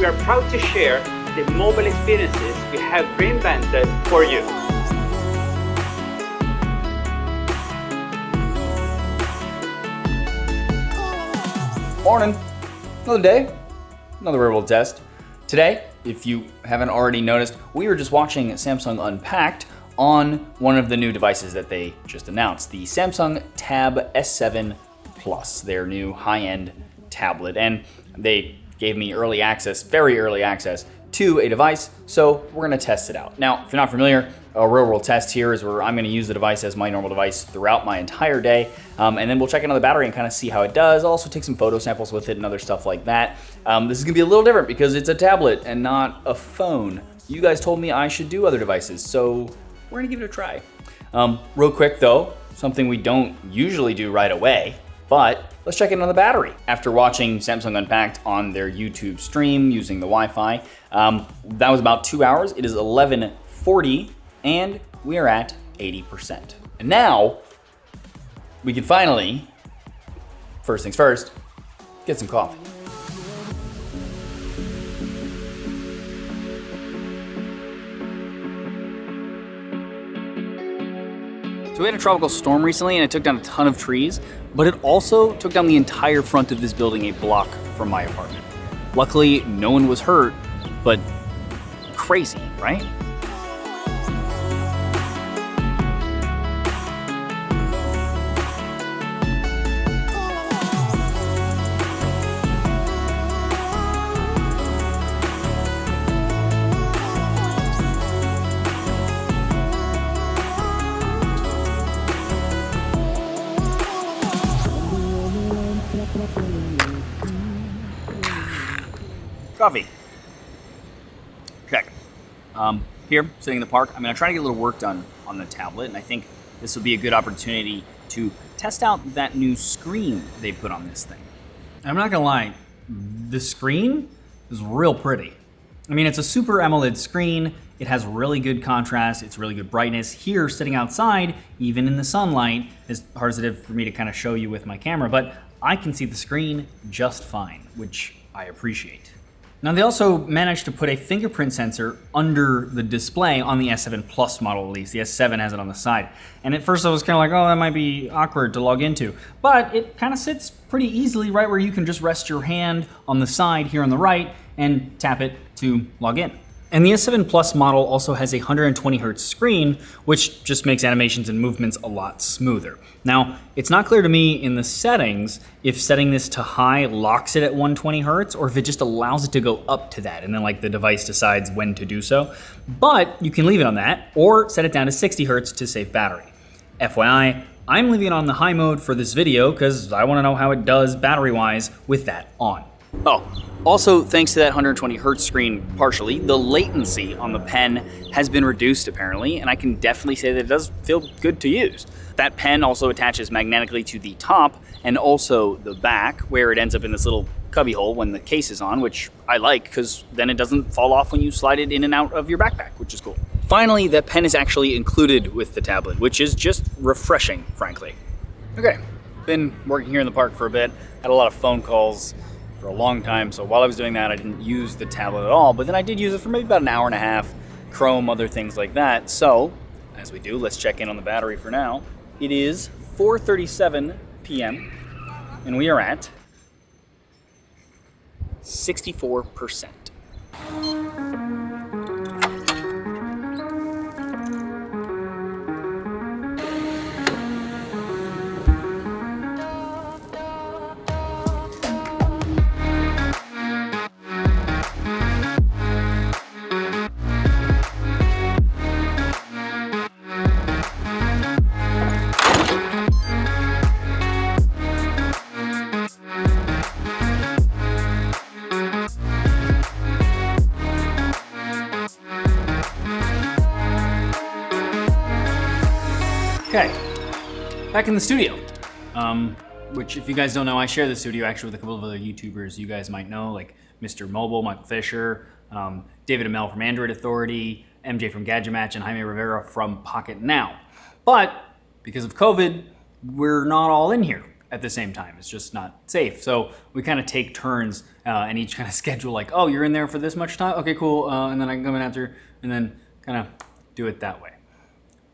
we are proud to share the mobile experiences we have reinvented for you. Morning. Another day, another real world test. Today, if you haven't already noticed, we were just watching Samsung Unpacked on one of the new devices that they just announced, the Samsung Tab S7 Plus, their new high-end tablet. And they gave me early access, very early access, to a device, so we're gonna test it out. Now, if you're not familiar, a real world test here is where I'm gonna use the device as my normal device throughout my entire day, and then we'll check in on the battery and kind of see how it does. I'll also take some photo samples with it and other stuff like that. This is gonna be a little different because it's a tablet and not a phone. You guys told me I should do other devices, so we're gonna give it a try. Real quick though, something we don't usually do right away, but let's check in on the battery. After watching Samsung Unpacked on their YouTube stream using the Wi-Fi, that was about 2 hours. It is 11:40 and we are at 80%. And now we can finally, first things first, get some coffee. So we had a tropical storm recently and it took down a ton of trees, but it also took down the entire front of this building a block from my apartment. Luckily, no one was hurt, but crazy, right? Coffee. Check. Here, sitting in the park, I'm gonna try to get a little work done on the tablet, and I think this will be a good opportunity to test out that new screen they put on this thing. I'm not gonna lie, the screen is real pretty. I mean, it's a super AMOLED screen, it has really good contrast, it's really good brightness. Here, sitting outside, even in the sunlight, as hard as it is for me to kind of show you with my camera, but I can see the screen just fine, which I appreciate. Now they also managed to put a fingerprint sensor under the display on the S7 Plus model at least. The S7 has it on the side. And at first I was kind of like, oh, that might be awkward to log into. But it kind of sits pretty easily right where you can just rest your hand on the side here on the right and tap it to log in. And the S7 Plus model also has a 120 hertz screen, which just makes animations and movements a lot smoother. Now, it's not clear to me in the settings if setting this to high locks it at 120 hertz or if it just allows it to go up to that and then like the device decides when to do so. But you can leave it on that or set it down to 60 hertz to save battery. FYI, I'm leaving it on the high mode for this video because I want to know how it does battery-wise with that on. Oh, also thanks to that 120 hertz screen partially, the latency on the pen has been reduced apparently, and I can definitely say that it does feel good to use. That pen also attaches magnetically to the top and also the back, where it ends up in this little cubby hole when the case is on, which I like because then it doesn't fall off when you slide it in and out of your backpack, which is cool. Finally, that pen is actually included with the tablet, which is just refreshing, frankly. Okay, been working here in the park for a bit, had a lot of phone calls for a long time, so while I was doing that I didn't use the tablet at all, but then I did use it for maybe about an hour and a half, Chrome, other things like that. So, as we do, let's check in on the battery for now. It is 4:37 p.m. and we are at 64%. Okay, back in the studio, which if you guys don't know, I share the studio actually with a couple of other YouTubers you guys might know, like Mr. Mobile, Michael Fisher, David Amell from Android Authority, MJ from Gadget Match, and Jaime Rivera from Pocket Now. But because of COVID, we're not all in here. at the same time. It's just not safe. So we kind of take turns and each kind of schedule like, oh, you're in there for this much time? Okay, cool. And then I can come in after, and then kind of do it that way.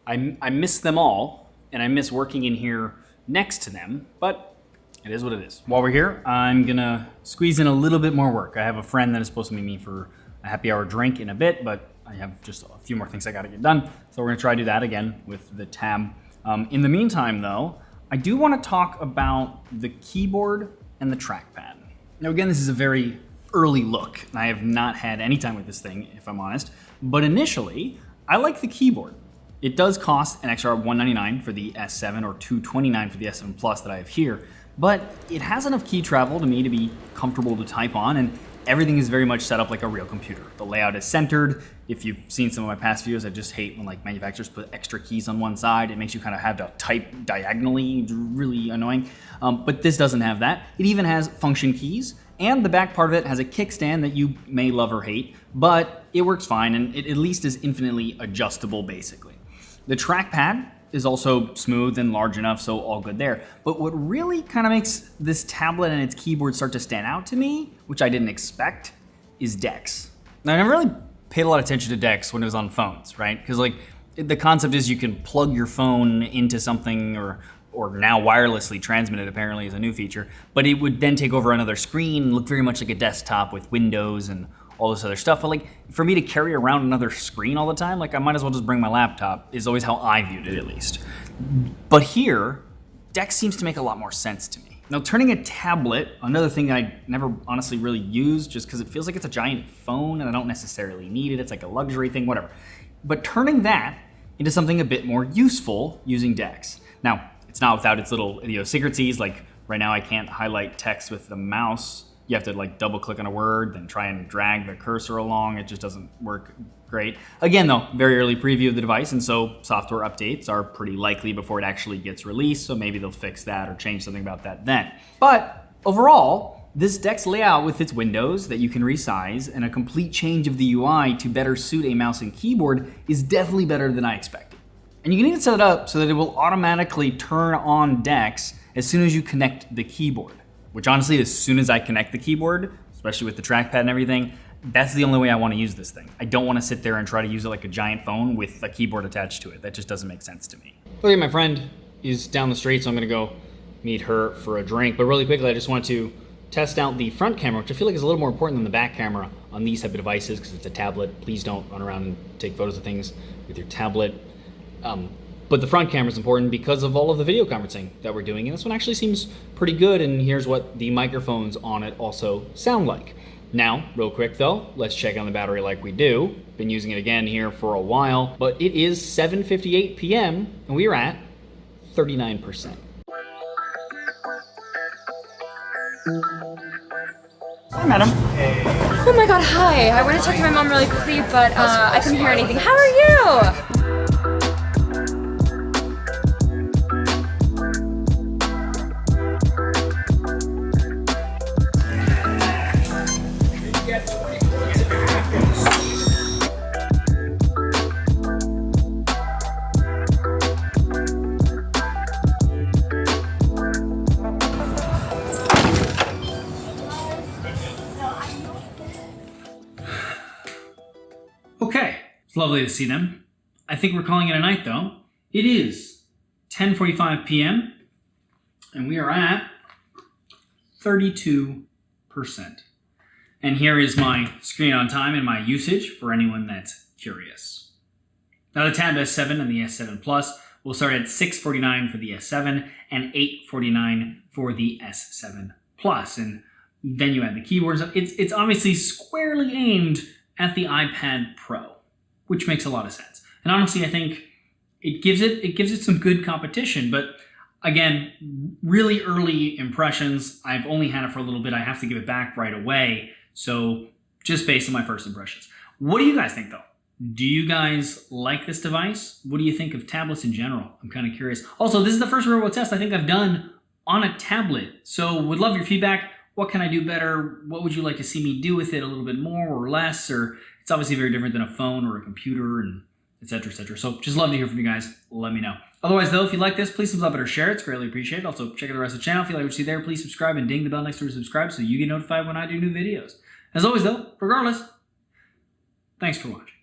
I miss them all, and I miss working in here next to them, but it is what it is. While we're here, I'm gonna squeeze in a little bit more work. I have a friend that is supposed to meet me for a happy hour drink in a bit, but I have just a few more things I gotta get done. So we're gonna try to do that again with the tab. In the meantime though, I do wanna talk about the keyboard and the trackpad. Now again, this is a very early look, and I have not had any time with this thing, if I'm honest, but initially, I like the keyboard. It does cost an extra $199 for the S7 or $229 for the S7 Plus that I have here, but it has enough key travel to me to be comfortable to type on, and everything is very much set up like a real computer. The layout is centered. If you've seen some of my past videos, I just hate when like manufacturers put extra keys on one side. It makes you kind of have to type diagonally. It's really annoying. But this doesn't have that. It even has function keys, and the back part of it has a kickstand that you may love or hate, but it works fine, and it at least is infinitely adjustable basically. The trackpad is also smooth and large enough, so all good there. But what really kind of makes this tablet and its keyboard start to stand out to me, which I didn't expect, is DeX. Now, I never really paid a lot of attention to DeX when it was on phones, right? Because like the concept is you can plug your phone into something or now wirelessly transmit it, apparently is a new feature, but it would then take over another screen, look very much like a desktop with windows and all this other stuff. But like for me to carry around another screen all the time, like I might as well just bring my laptop, is always how I viewed it at least. But here, DeX seems to make a lot more sense to me. Now turning a tablet, another thing that I never honestly really use just because it feels like it's a giant phone and I don't necessarily need it, it's like a luxury thing, whatever. But turning that into something a bit more useful using DeX. Now, it's not without its little idiosyncrasies, like right now I can't highlight text with the mouse. You have to like double click on a word, then try and drag the cursor along. It just doesn't work great. Again though, very early preview of the device, and so software updates are pretty likely before it actually gets released, so maybe they'll fix that or change something about that then. But overall, this DeX layout with its windows that you can resize and a complete change of the UI to better suit a mouse and keyboard is definitely better than I expected. And you can even set it up so that it will automatically turn on DeX as soon as you connect the keyboard. Which honestly, as soon as I connect the keyboard, especially with the trackpad and everything, that's the only way I want to use this thing. I don't want to sit there and try to use it like a giant phone with a keyboard attached to it. That just doesn't make sense to me. Okay, my friend is down the street, so I'm gonna go meet her for a drink. But really quickly, I just want to test out the front camera, which I feel like is a little more important than the back camera on these type of devices because it's a tablet. Please don't run around and take photos of things with your tablet. But the front camera is important because of all of the video conferencing that we're doing. And this one actually seems pretty good. And here's what the microphones on it also sound like. Now, real quick though, let's check on the battery like we do. Been using it again here for a while, but it is 7:58 p.m. and we are at 39%. Hi, madam. Oh my god, hi. I want to talk to my mom really quickly, but I couldn't hear anything. How are you? Okay, it's lovely to see them. I think we're calling it a night though. It is 10:45 p.m. and we are at 32%. And here is my screen on time and my usage for anyone that's curious. Now the Tab S7 and the S7 Plus will start at 649 for the S7 and 849 for the S7 Plus. And then you add the keyboards. It's obviously squarely aimed at the iPad Pro, which makes a lot of sense. And honestly, I think it gives it some good competition, but again, really early impressions. I've only had it for a little bit. I have to give it back right away. So just based on my first impressions. What do you guys think though? Do you guys like this device? What do you think of tablets in general? I'm kind of curious. Also, this is the first real world test I think I've done on a tablet. So would love your feedback. What can I do better? What would you like to see me do with it a little bit more or less? Or it's obviously very different than a phone or a computer and et cetera, et cetera. So just love to hear from you guys. Let me know. Otherwise, though, if you like this, please thumbs up it or share it. It's greatly appreciated. Also, check out the rest of the channel. If you like what you see there, please subscribe and ding the bell next to subscribe so you get notified when I do new videos. As always, though, regardless, thanks for watching.